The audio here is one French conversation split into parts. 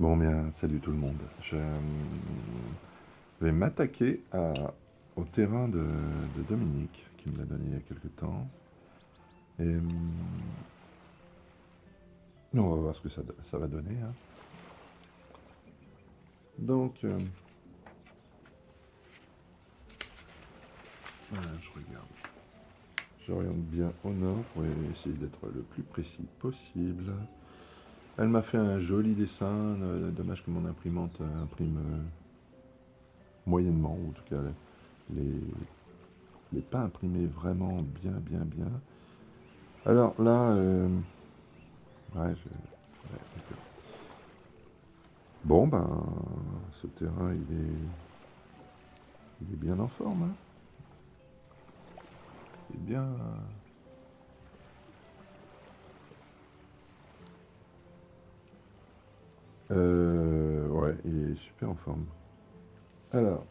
Bon, bien, salut tout le monde. Je vais m'attaquer au terrain de Dominique, qui me l'a donné il y a quelque temps. Et on va voir ce que ça va donner, hein. Donc, voilà, je regarde. J'oriente bien au nord pour essayer d'être le plus précis possible. Elle m'a fait un joli dessin. Dommage que mon imprimante imprime moyennement, ou en tout cas, les, les pas imprimé vraiment bien, bien, bien. Alors là, ouais, ouais, d'accord. Bon, ben, ce terrain, il est bien en forme, hein. Il est bien. Ouais, il est super en forme. Alors,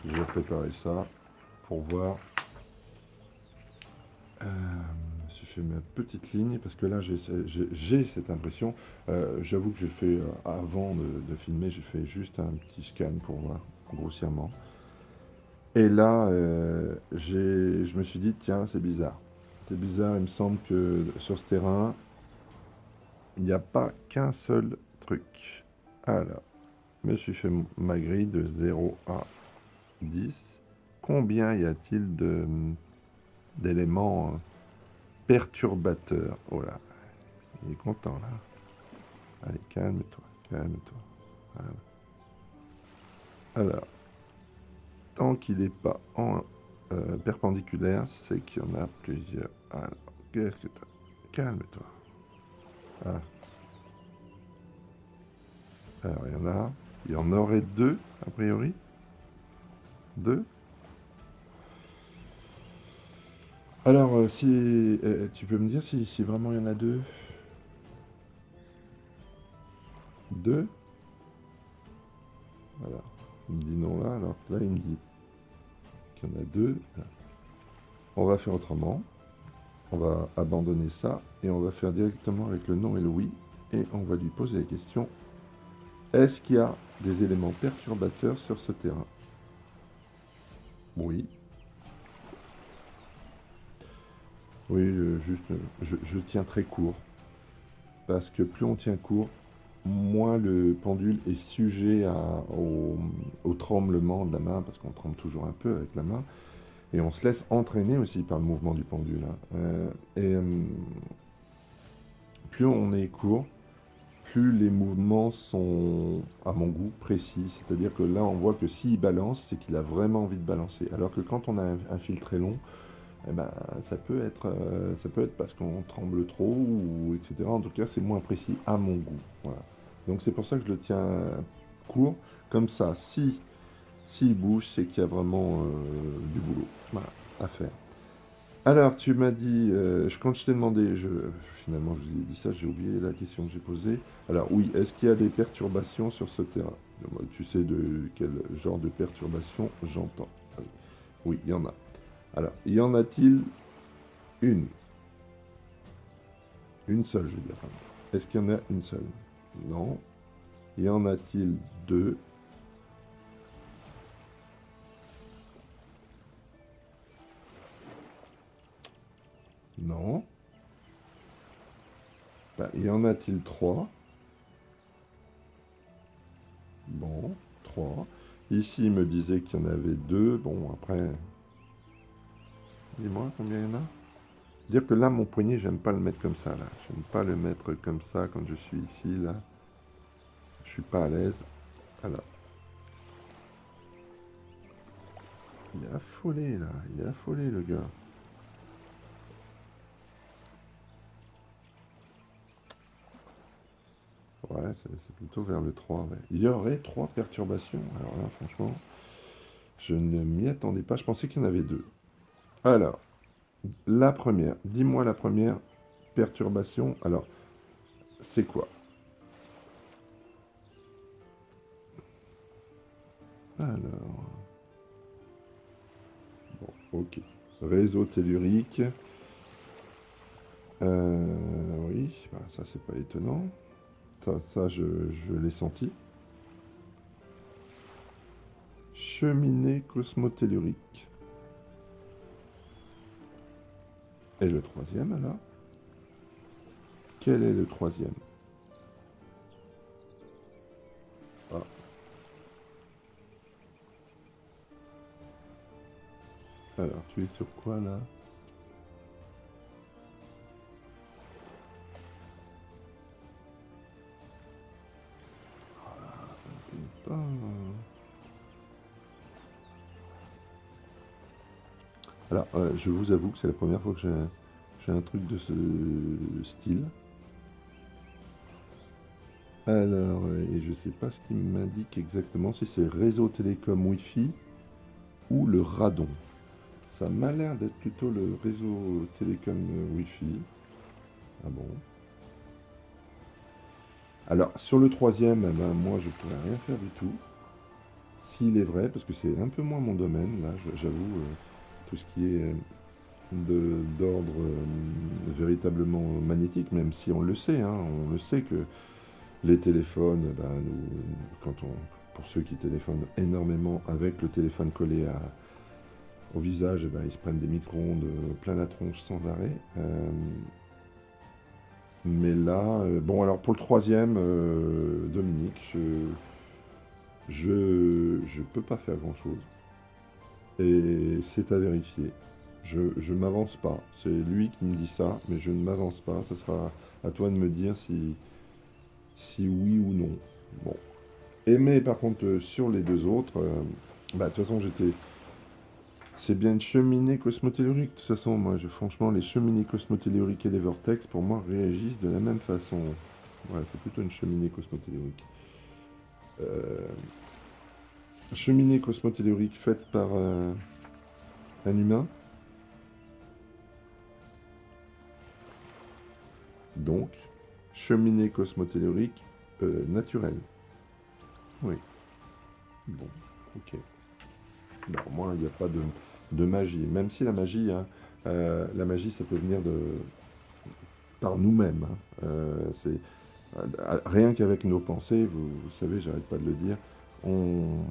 je vais préparer ça pour voir si je fais ma petite ligne, parce que là, j'ai cette impression. J'avoue que j'ai fait, avant de filmer, j'ai fait juste un petit scan pour voir grossièrement. Et là, je me suis dit, tiens, c'est bizarre. C'est bizarre, il me semble que sur ce terrain, il n'y a pas qu'un seul truc. Alors, je me suis fait ma grille de 0 à 10. Combien y a-t-il d'éléments perturbateurs? Oh là, il est content là. Allez, calme-toi, calme-toi. Voilà. Alors, tant qu'il n'est pas en perpendiculaire, c'est qu'il y en a plusieurs. Alors, qu'est-ce que tu as? Calme-toi. Ah, alors, il y en a. Il y en aurait deux, a priori. Deux. Alors, si tu peux me dire si vraiment il y en a deux? Deux? Voilà. Il me dit non là, alors là, il me dit qu'il y en a deux. On va faire autrement. On va abandonner ça et on va faire directement avec le non et le oui. Et on va lui poser la question, est-ce qu'il y a des éléments perturbateurs sur ce terrain? Oui. Oui, juste, je tiens très court. Parce que plus on tient court, moins le pendule est sujet au tremblement de la main, parce qu'on tremble toujours un peu avec la main, et on se laisse entraîner aussi par le mouvement du pendule, hein. Plus on est court, plus les mouvements sont, à mon goût, précis. C'est-à-dire que là, on voit que s'il balance, c'est qu'il a vraiment envie de balancer. Alors que quand on a un fil très long, eh ben, ça peut être parce qu'on tremble trop, ou etc. En tout cas, c'est moins précis à mon goût. Voilà. Donc c'est pour ça que je le tiens court. Comme ça, si s'il bouge, c'est qu'il y a vraiment du boulot, voilà, à faire. Alors, tu m'as dit, quand je t'ai demandé, finalement je vous ai dit ça, j'ai oublié la question que j'ai posée. Alors oui, est-ce qu'il y a des perturbations sur ce terrain? Tu sais de quel genre de perturbation j'entends. Oui, il y en a. Alors, y en a-t-il une? Une seule, je veux dire. Est-ce qu'il y en a une seule? Non. Y en a-t-il deux? Non. Ben, y en a-t-il trois? Bon, trois. Ici, il me disait qu'il y en avait deux. Bon, après, dis-moi combien il y en a? Dire que là, mon poignet, j'aime pas le mettre comme ça, là. J'aime pas le mettre comme ça quand je suis ici, là. Je suis pas à l'aise. Alors, il est affolé, là. Il est affolé, le gars. Ouais, c'est plutôt vers le 3. Ouais. Il y aurait trois perturbations. Alors là, franchement, je ne m'y attendais pas. Je pensais qu'il y en avait deux. Alors, la première. Dis-moi la première perturbation. Alors, c'est quoi? Alors, bon, ok. Réseau tellurique. Oui, bah, ça c'est pas étonnant. Ça, je l'ai senti. Cheminée cosmotellurique. Et le troisième, alors? Quel est le troisième? Ah. Alors, tu es sur quoi, là? Ah. Alors, je vous avoue que c'est la première fois que j'ai un truc de ce style. Alors, et je sais pas ce qu'il m'indique exactement, si c'est réseau télécom Wi-Fi ou le radon. Ça m'a l'air d'être plutôt le réseau télécom Wi-Fi. Ah bon? Alors, sur le troisième, eh ben, moi, je ne pourrais rien faire du tout. S'il est vrai, parce que c'est un peu moins mon domaine, là, j'avoue, tout ce qui est d'ordre véritablement magnétique, même si on le sait, hein, on le sait que les téléphones, ben, pour ceux qui téléphonent énormément avec le téléphone collé au visage, eh ben, ils se prennent des micro-ondes plein la tronche sans arrêt. Mais là, bon alors pour le troisième, Dominique, je peux pas faire grand-chose. Et c'est à vérifier. Je m'avance pas. C'est lui qui me dit ça, mais je ne m'avance pas. Ce sera à toi de me dire si oui ou non. Bon. Et mais par contre, sur les deux autres, bah, de toute façon, c'est bien une cheminée cosmotellurique. De toute façon, moi, franchement, les cheminées cosmotelluriques et les vortex, pour moi, réagissent de la même façon. Ouais, c'est plutôt une cheminée cosmotellurique. Euh, cheminée cosmotellurique faite par un humain. Donc, cheminée cosmotellurique naturelle. Oui. Bon, ok. Non, moi, il n'y a pas de magie. Même si la magie, ça peut venir par nous-mêmes, hein. Rien qu'avec nos pensées, vous savez, j'arrête pas de le dire, on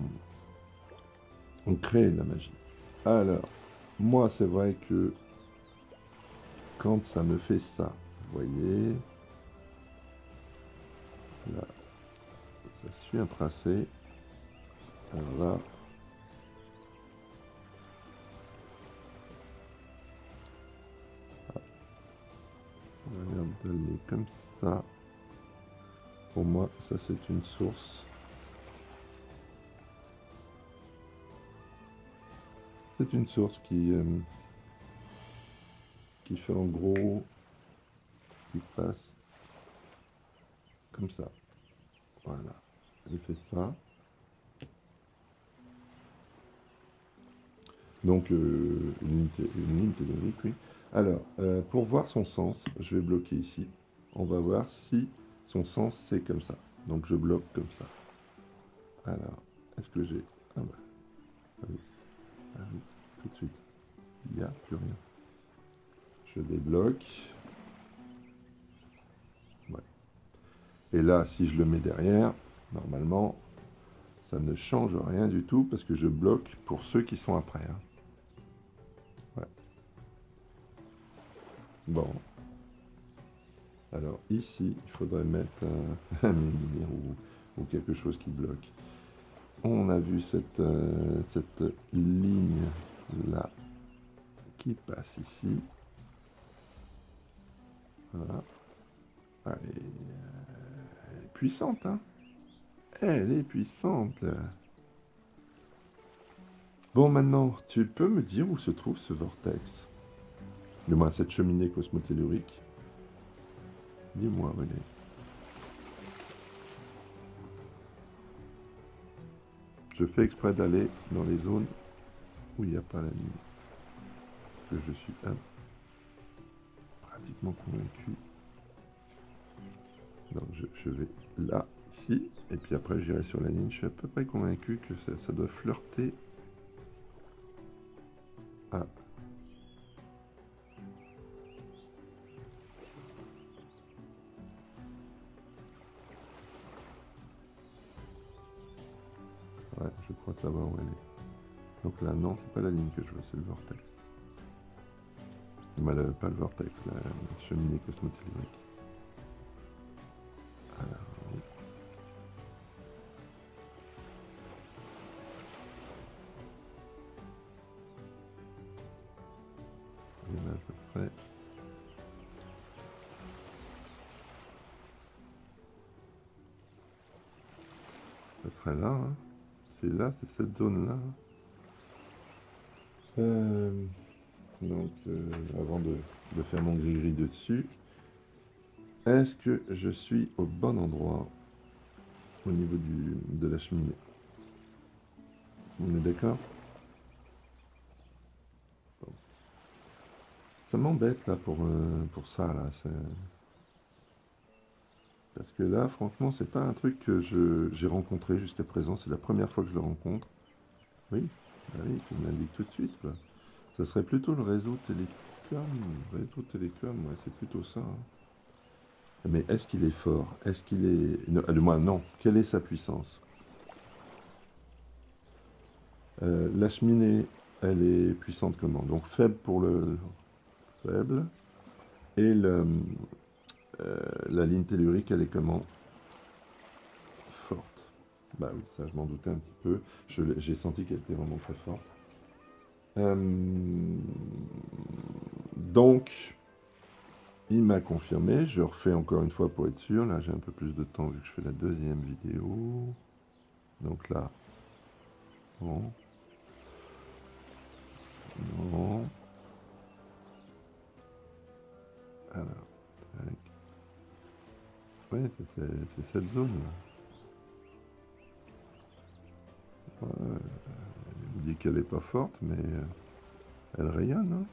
crée de la magie. Alors, moi, c'est vrai que quand ça me fait ça, vous voyez, là, ça suit un tracé. Alors là, on va regarder comme ça. Pour moi, ça c'est une source. C'est une source qui fait en gros, qui passe comme ça. Voilà. Elle fait ça. Donc une ligne tellurique, oui. Alors, pour voir son sens, je vais bloquer ici. On va voir si son sens c'est comme ça. Donc je bloque comme ça. Alors, est-ce que j'ai... Ah bah, ah oui, ah oui, tout de suite. Il n'y a plus rien. Je débloque. Ouais. Et là, si je le mets derrière, normalement, ça ne change rien du tout parce que je bloque pour ceux qui sont après, hein. Ouais. Bon. Alors ici, il faudrait mettre un lumière ou quelque chose qui bloque. On a vu cette ligne là qui passe ici. Voilà. Elle est puissante, hein. Elle est puissante. Bon, maintenant, tu peux me dire où se trouve ce vortex? Du moins, cette cheminée cosmotellurique. Dis-moi, René. Je fais exprès d'aller dans les zones où il n'y a pas la ligne. Parce que je suis pratiquement convaincu. Donc je vais là, ici, et puis après j'irai sur la ligne. Je suis à peu près convaincu que ça doit flirter à... Ouais, je crois savoir où elle est. Donc là, non, c'est pas la ligne que je veux, c'est le vortex. Pas le vortex, la cheminée cosmotellurique. Alors, oui. Et là, ça serait... Ça serait là, hein. C'est là, c'est cette zone-là. Donc, avant de faire mon gris-gris dessus, est-ce que je suis au bon endroit au niveau de la cheminée? On est d'accord? Bon. Ça m'embête là pour ça là. Parce que là, franchement, c'est pas un truc que j'ai rencontré jusqu'à présent. C'est la première fois que je le rencontre. Oui, bah oui, tu me l'indiques tout de suite, quoi. Ça serait plutôt le réseau télécom. Réseau télécom, ouais, c'est plutôt ça, hein. Mais est-ce qu'il est fort? Est-ce qu'il est... Non, du moins, non. Quelle est sa puissance? La cheminée, elle est puissante comment? Donc faible pour le faible. Et la ligne tellurique, elle est comment? Forte. Bah oui, ça je m'en doutais un petit peu. J'ai senti qu'elle était vraiment très forte. Euh, donc, il m'a confirmé. Je refais encore une fois pour être sûr. Là, j'ai un peu plus de temps vu que je fais la deuxième vidéo. Donc là, bon, non. Alors, tac. Ouais, c'est cette zone là. Ouais, elle me dit qu'elle n'est pas forte, mais elle rayonne, hein.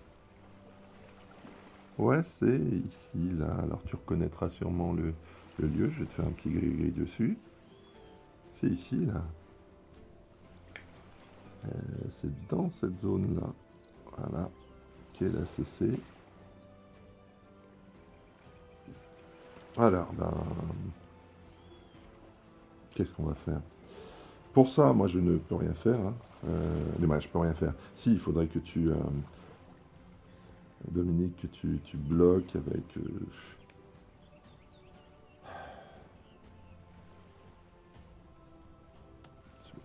Ouais, c'est ici, là. Alors tu reconnaîtras sûrement le lieu. Je vais te faire un petit gris-gris dessus. C'est ici, là. C'est dans cette zone-là. Voilà. Qu'est la CC. Alors, ben, qu'est-ce qu'on va faire? Pour ça, moi, je ne peux rien faire, hein. Mais je peux rien faire. Si, il faudrait que Dominique, que tu bloques avec...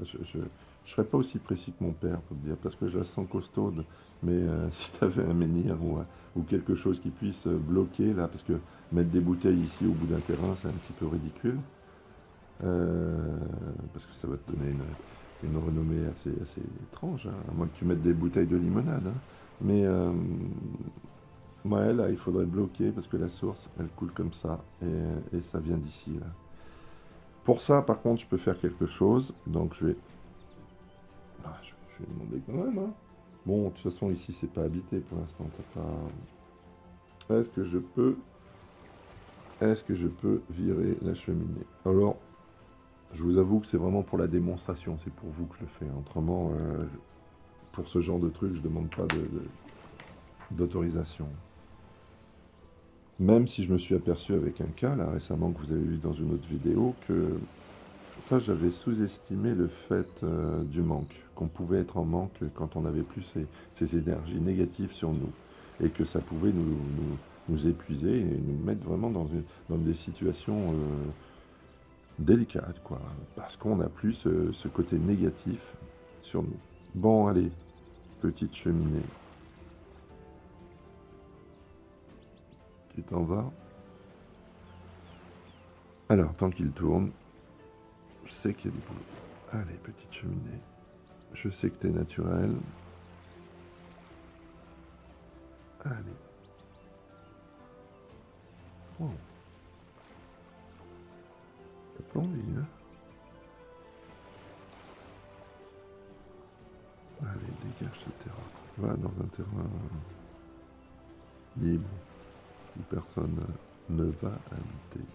je serais pas aussi précis que mon père, pour te dire, parce que je la sens costaude. Mais si tu avais un menhir ou quelque chose qui puisse bloquer, là, parce que mettre des bouteilles ici au bout d'un terrain, c'est un petit peu ridicule. Euh, parce que ça va te donner une renommée assez étrange, hein, à moins que tu mettes des bouteilles de limonade, hein. Mais ouais, là, il faudrait bloquer parce que la source, elle coule comme ça et ça vient d'ici, là. Pour ça, par contre, je peux faire quelque chose. Donc, je vais demander quand même, hein. Bon, de toute façon, ici, c'est pas habité pour l'instant. T'as pas... Est-ce que je peux virer la cheminée? Alors, je vous avoue que c'est vraiment pour la démonstration. C'est pour vous que je le fais. Autrement, pour ce genre de truc, je demande pas d'autorisation. Même si je me suis aperçu avec un cas, là, récemment, que vous avez vu dans une autre vidéo, que ça, j'avais sous-estimé le fait du manque, qu'on pouvait être en manque quand on n'avait plus ces énergies négatives sur nous, et que ça pouvait nous épuiser et nous mettre vraiment dans des situations délicates, quoi, parce qu'on n'a plus ce côté négatif sur nous. Bon, allez, petite cheminée, tu t'en vas. Alors, tant qu'il tourne, je sais qu'il y a du boulot. Allez, petite cheminée. Je sais que t'es naturel. Allez. Oh, t'as pas envie, hein? Allez, dégage ce terrain. Va dans un terrain libre où personne ne va habiter.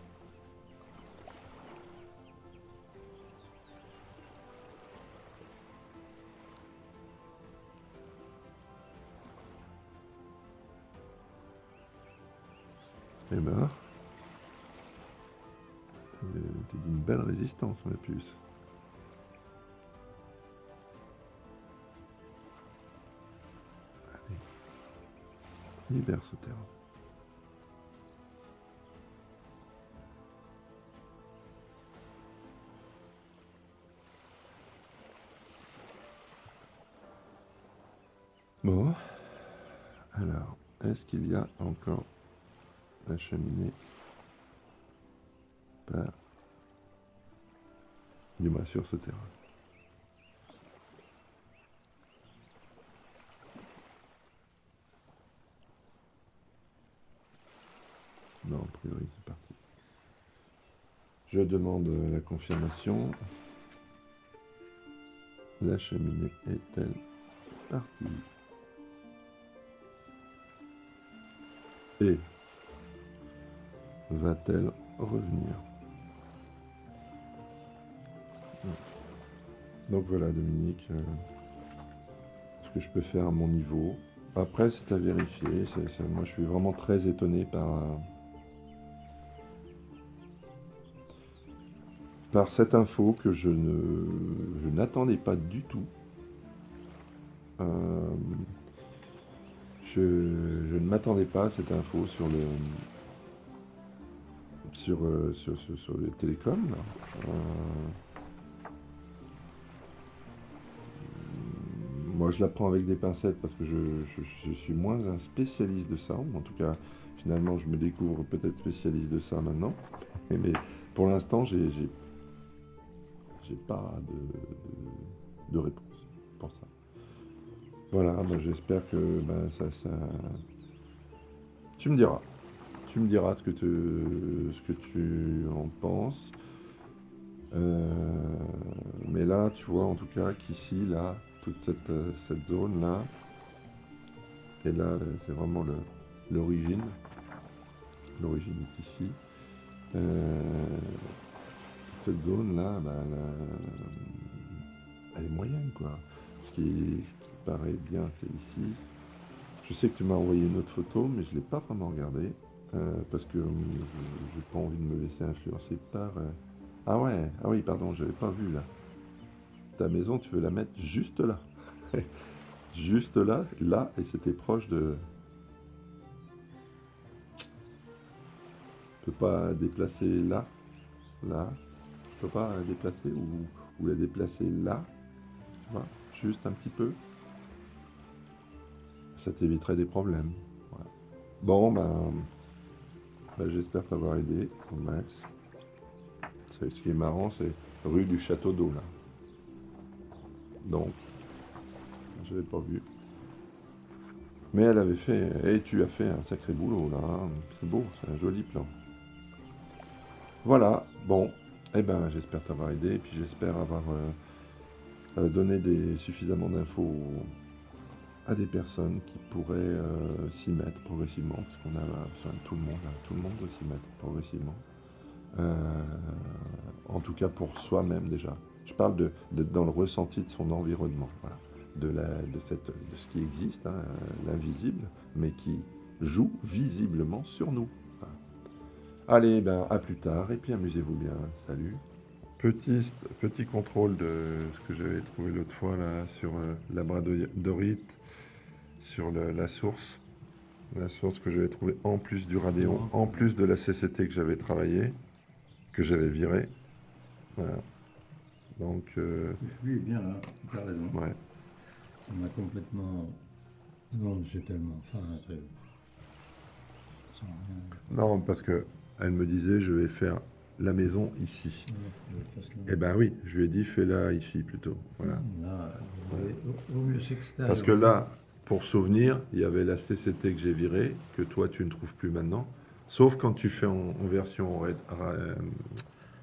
Eh ben, t'es d'une belle résistance, ma puce. Libère ce terrain. Bon, alors, est-ce qu'il y a encore la cheminée par, du moins sur ce terrain? Non, a priori c'est parti. Je demande la confirmation. La cheminée est-elle partie? Et va-t-elle revenir? Donc voilà Dominique, ce que je peux faire à mon niveau. Après c'est à vérifier. Moi je suis vraiment très étonné par cette info que je n'attendais pas du tout. Je ne m'attendais pas à cette info sur le télécom. Moi, je la prends avec des pincettes parce que je suis moins un spécialiste de ça. En tout cas, finalement, je me découvre peut-être spécialiste de ça maintenant. Mais pour l'instant, j'ai pas de réponse pour ça. Voilà, bah, j'espère que bah, ça... Tu me diras. Tu me diras ce que tu en penses. Mais là, tu vois en tout cas qu'ici, là, toute cette zone-là, et là, c'est vraiment l'origine. L'origine est ici. Cette zone-là, bah, elle est moyenne, quoi. Ce qui paraît bien, c'est ici. Je sais que tu m'as envoyé une autre photo, mais je ne l'ai pas vraiment regardée. Parce que je n'ai pas envie de me laisser influencer par... Ah ouais, ah oui, pardon, je n'avais pas vu là. Ta maison, tu veux la mettre juste là. Juste là, là, et c'était proche de... Tu peux pas déplacer là, là. Tu peux pas la déplacer ou la déplacer là. Tu vois, juste un petit peu. Ça t'éviterait des problèmes. Voilà. Bon, ben, j'espère t'avoir aidé au max. Ce qui est marrant, c'est rue du Château d'Eau, là. Donc, je l'avais pas vu. Mais elle avait fait, et tu as fait un sacré boulot, là. Hein. C'est beau, c'est un joli plan. Voilà, bon, eh ben, j'espère t'avoir aidé, et puis j'espère avoir donné suffisamment d'infos à des personnes qui pourraient s'y mettre progressivement, parce qu'on a, enfin, tout le monde doit s'y mettre progressivement. En tout cas pour soi-même déjà. Je parle d'être dans le ressenti de son environnement, voilà. de ce qui existe, hein, l'invisible, mais qui joue visiblement sur nous. Voilà. Allez, ben, à plus tard, et puis amusez-vous bien. Salut. Petit contrôle de ce que j'avais trouvé l'autre fois là sur Labradorite, sur la source. La source que j'avais trouvée en plus du Radeon, en plus de la CCT que j'avais travaillé, que j'avais viré. Voilà. Donc, Lui est bien là, tu as raison. ouais. On a complètement. Non, mais c'est tellement fin, c'est. Sans rien. Non, parce que elle me disait, je vais faire la maison ici. Ouais, je fasse Eh ben oui, je lui ai dit, fais-la ici plutôt. Voilà. là, vaut mieux s'extérioriser. Parce que là, pour souvenir, il y avait la CCT que j'ai virée, que toi tu ne trouves plus maintenant. Sauf quand tu fais en version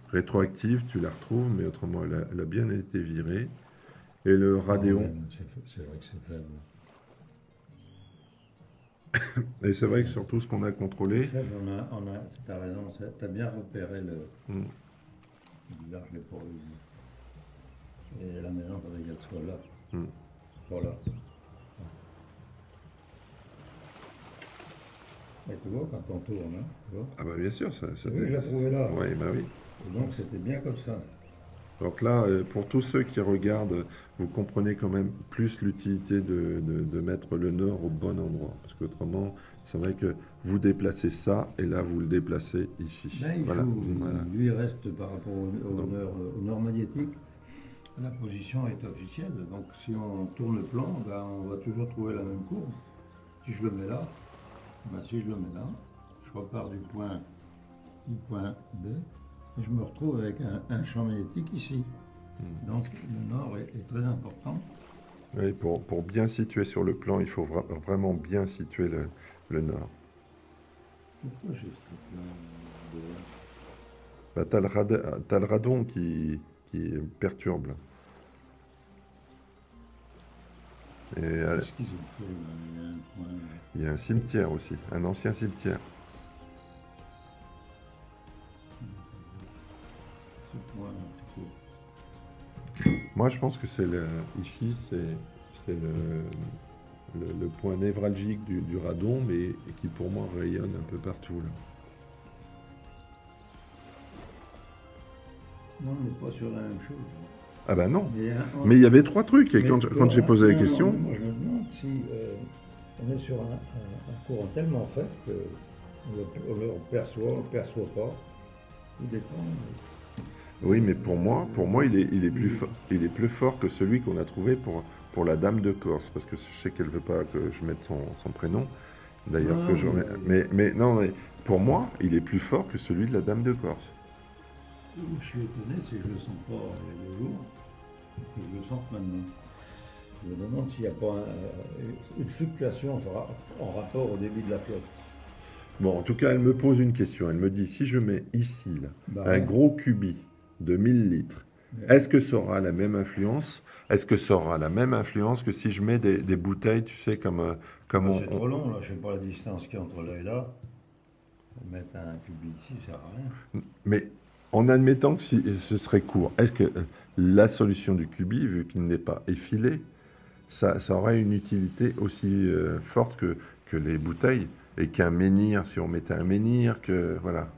rétroactive, tu la retrouves, mais autrement, elle a bien été virée. Et le Ah Radeon, ouais, c'est vrai que c'est faible. et c'est vrai que sur tout ce qu'on a contrôlé, Faible, t'as raison, t'as bien repéré le. hmm, Là, je l'ai pas vu. Et la maison, il faudrait qu'elle soit là. hmm. Voilà. Et tu vois, quand on tourne, hein, tu vois. Ah bah bien sûr, ça Oui, je l'ai trouvé là. Oui, bah oui. Et donc, c'était bien comme ça. Donc là, pour tous ceux qui regardent, vous comprenez quand même plus l'utilité de mettre le nord au bon endroit. Parce qu'autrement, c'est vrai que vous déplacez ça et là, vous le déplacez ici. Ben, Voilà, voilà. lui il reste par rapport Donc, au nord magnétique, la position est officielle. Donc si on tourne le plan, ben, on va toujours trouver la même courbe. Si je le mets là, ben, si je le mets là, je repars du point B et je me retrouve avec un champ magnétique ici. Donc le nord est très important. oui, pour bien situer sur le plan, il faut vraiment bien situer le nord. Pourquoi j'ai ce truc-là devant? Bah, t'as le radon qui perturbe, là. Et Qu'est-ce qu'ils ont fait là? Il y a un point. il y a un cimetière aussi, un ancien cimetière. Ce point, c'est quoi? Moi, je pense que ici, c'est le point névralgique du radon, mais qui pour moi rayonne un peu partout, là. Non, on n'est pas sur la même chose. Ah bah non. Mais, Mais il y avait trois trucs, et mais quand j'ai posé la non, question, non, moi je me demande si on est sur un courant tellement faible que on le perçoit pas. Tout dépend. oui, mais pour moi, il est plus fort que celui qu'on a trouvé pour la Dame de Corse, parce que je sais qu'elle veut pas que je mette son prénom. D'ailleurs, que Non, je remets. Mais non, mais pour moi, il est plus fort que celui de la Dame de Corse. où je suis étonné, c'est que je le sens pas il y a 2 jours, que je le sens maintenant. Je me demande s'il n'y a pas une fluctuation en rapport au débit de la flotte. Bon, en tout cas, elle me pose une question. Elle me dit, si je mets ici, là, Bah un ouais. gros cubi de 1000 litres, Ouais. est-ce que ça aura la même influence? Est-ce que ça aura la même influence que si je mets des bouteilles, tu sais, comme Bah, c'est trop long, là, je sais pas la distance qu'il y a entre là et là. Mettre un cubique ici, ça sert à rien. Mais en admettant que ce serait court, est-ce que la solution du cubi, vu qu'il n'est pas effilé, ça aurait une utilité aussi forte que les bouteilles et qu'un menhir, si on mettait un menhir, que voilà.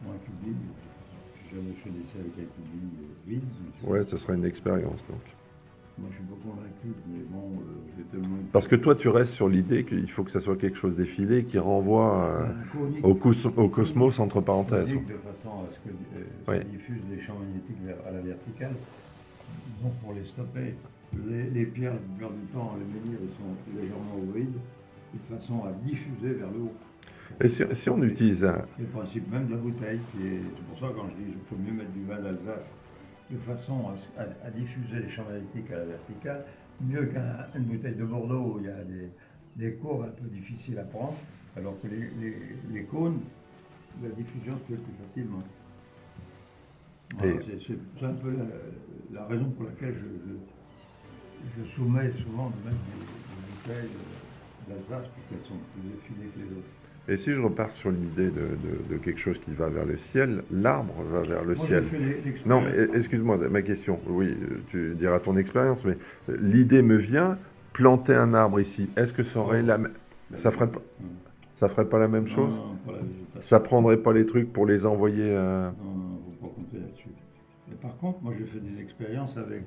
Moi, un cubique, j'ai jamais fait d'essai avec un cubique vide. Ouais, ça serait une expérience donc. Moi, je suis pas convaincu, mais bon, j'ai tellement Parce que toi, tu restes sur l'idée qu'il faut que ça soit quelque chose d'effilé qui renvoie conique, au cosmos entre parenthèses. conique de façon à ce que Oui. ça diffuse les champs magnétiques à la verticale. Donc, pour les stopper, les pierres, la plupart du temps, les menhirs, ils sont légèrement ovoïdes, de façon à diffuser vers le haut. Et si on utilise un... C'est le principe même de la bouteille, c'est pour ça quand je dis qu'il faut mieux mettre du vin d'Alsace de façon à diffuser les champs magnétiques à la verticale, mieux qu'une bouteille de Bordeaux où il y a des courbes un peu difficiles à prendre, alors que les cônes, la diffusion se fait plus facilement. Voilà, c'est un peu la raison pour laquelle je soumets souvent de mettre des bouteilles d'Alsace, puisqu'elles sont plus effilées que les autres. Et si je repars sur l'idée de quelque chose qui va vers le ciel, l'arbre va vers le Moi, ciel. j'ai fait l'expérience. Non, mais excuse-moi, ma question, oui, tu diras ton expérience, mais l'idée me vient, planter un arbre ici, est-ce que ça aurait ça ferait pas la même chose? Non, pas la végétation. Ça prendrait pas les trucs pour les envoyer Non, il ne faut pas compter là-dessus. Mais par contre, moi, j'ai fait des expériences avec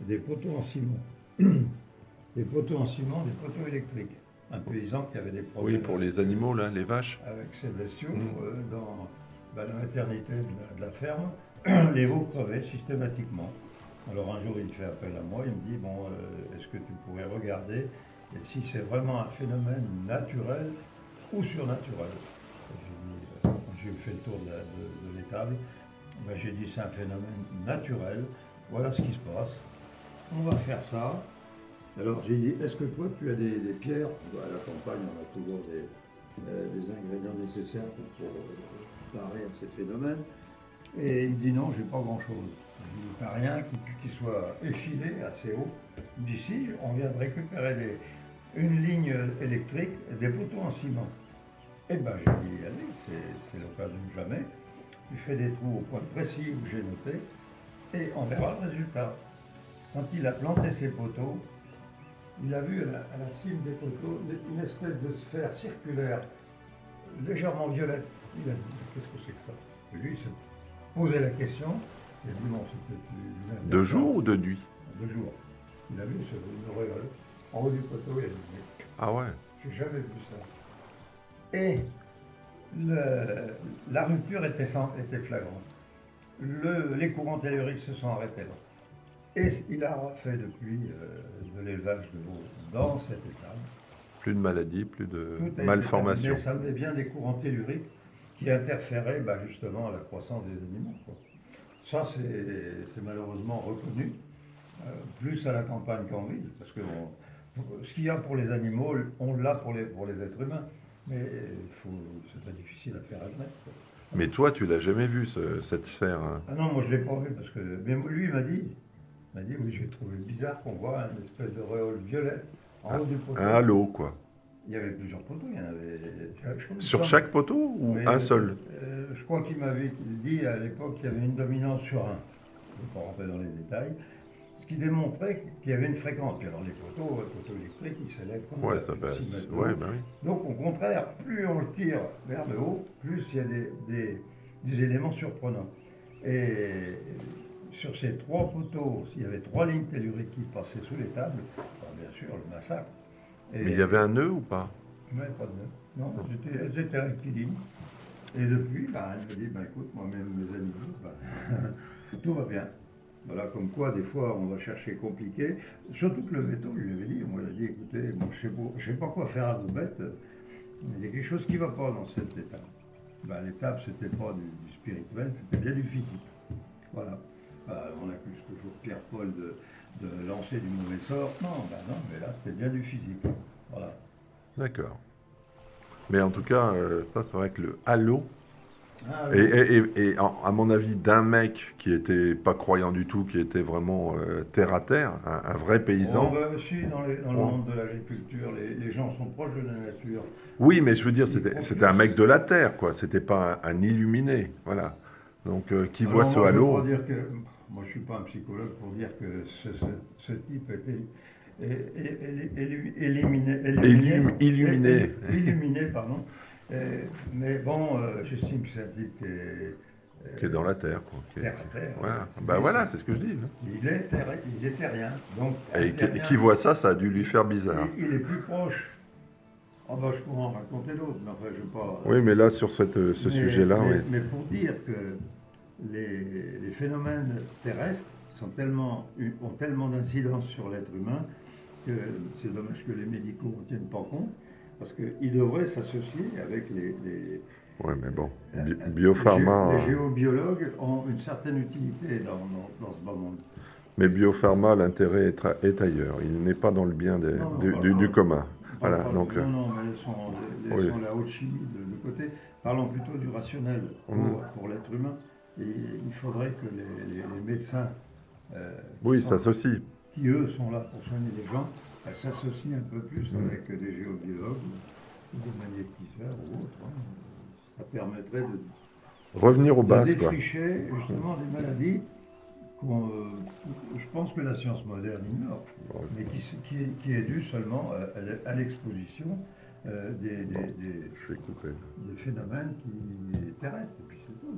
des poteaux en ciment. Des poteaux en ciment, des poteaux électriques. Un paysan qui avait des Oui, problèmes pour les animaux, là, les vaches. avec ses bestiaux dans la maternité de la ferme. Les veaux crevaient systématiquement. Alors un jour, il fait appel à moi, il me dit, bon, est-ce que tu pourrais regarder si c'est vraiment un phénomène naturel ou surnaturel? J'ai fait le tour de l'étable. Ben, j'ai dit, c'est un phénomène naturel. Voilà ce qui se passe. On va faire ça. Alors j'ai dit, est-ce que toi tu as des pierres? À la campagne, on a toujours des ingrédients nécessaires pour parer à ces phénomènes. Et il me dit non, j'ai pas grand-chose. Je lui dis, t'as rien qui soit effilé assez haut. Il me dit si, on vient de récupérer une ligne électrique et des poteaux en ciment. Eh ben j'ai dit, allez, c'est l'occasion de jamais. Il fait des trous au point précis où j'ai noté et on verra le résultat. Quand il a planté ses poteaux, il a vu à la cime des poteaux une espèce de sphère circulaire légèrement violette. Il a dit, qu'est-ce que c'est que ça? Et lui, il se posait la question, Et lui, non, c'était plus. 2 jours ou de nuit? 2 jours. Il a vu une auréole. En haut du poteau, il a dit, Ah ouais. j'ai jamais vu ça. Et la rupture était flagrante. Les courants telluriques se sont arrêtés là. Et il a fait depuis de l'élevage de veaux dans cet état. Plus de maladies, plus de Tout a été malformations. terminé. Ça venait bien des courants telluriques qui interféraient justement à la croissance des animaux, quoi. Ça, c'est malheureusement reconnu, plus à la campagne qu'en ville, parce que ce qu'il y a pour les animaux, on l'a pour les êtres humains. Mais c'est très difficile à faire admettre, quoi. Mais toi, tu l'as jamais vu, cette sphère, hein? Ah non, moi je ne l'ai pas vu, parce que mais lui il m'a dit, oui, j'ai trouvé bizarre qu'on voit une espèce d'auréole violette en haut du poteau. Un halo, quoi. Il y avait plusieurs poteaux, il y en avait. Sur chaque poteau ou Oui, un seul? je crois qu'il m'avait dit à l'époque qu'il y avait une dominance sur un. Je ne vais pas rentrer dans les détails. Ce qui démontrait qu'il y avait une fréquence. Puis alors les poteaux électriques, ils s'élèvent comme Ouais, ça passe. 6 mètres de Ouais, haut. bah oui. Donc au contraire, plus on le tire vers le haut, plus il y a des éléments surprenants. Et sur ces 3 poteaux, s'il y avait 3 lignes telluriques qui passaient sous les tables, bien sûr, le massacre. Mais il y avait un nœud ou pas? Ouais, pas de nœud. Non, elles étaient rectilignes. Et depuis, elle me dit, écoute, moi-même, mes animaux, tout va bien. Voilà, comme quoi, des fois, on va chercher compliqué. Surtout que le veto lui avait dit, moi, il a dit, écoutez, moi, je sais pas quoi faire à vos bêtes, mais il y a quelque chose qui ne va pas dans cette étape. L'étape, c'était pas du spirituel, c'était bien du physique. Voilà. On accuse toujours Pierre-Paul de lancer du mauvais sort. Non, non, mais là, c'était bien du physique. Voilà. D'accord. Mais en tout cas, ça, c'est vrai que le halo, Ah, et à mon avis, d'un mec qui était pas croyant du tout, qui était vraiment terre à terre, un vrai paysan. Si, dans le monde de l'agriculture, les gens sont proches de la nature. Oui, mais je veux dire, Ils c'était un font mec de la terre, quoi. C'était pas un illuminé, voilà. Donc, qui voit ce moi, je veux halo. pas dire que, moi, je suis pas un psychologue pour dire que ce type était illuminé, pardon. Mais bon, j'estime que c'est un type Qui est dans la terre, quoi. terre à terre. Voilà. Ben voilà, c'est ce que je dis, hein. Il est terrien. Donc, Et qui voit ça, ça a dû lui faire bizarre. il est plus proche. Je pourrais en raconter d'autres, mais enfin, je ne vais pas. Oui, mais là, sur ce sujet-là, oui. Mais pour dire que les phénomènes terrestres ont tellement d'incidence sur l'être humain que c'est dommage que les médicaux ne tiennent pas compte, parce qu'ils devraient s'associer avec Oui, mais bon, biopharma. Les géobiologues ont une certaine utilité dans ce bas monde. Mais biopharma, l'intérêt est ailleurs. Il n'est pas dans le bien du commun. Voilà, donc. Non, mais elles sont la haute chimie de côté. Parlons plutôt du rationnel pour l'être humain. Et il faudrait que les médecins s'associent. qui eux sont là pour soigner les gens, s'associent un peu plus avec des géobiologues ou des magnétiseurs ou autres. Ça permettrait de revenir aux bases, quoi. Défricher justement des maladies je pense que la science moderne ignore, mais qui est due seulement à l'exposition des phénomènes terrestres, et puis c'est tout.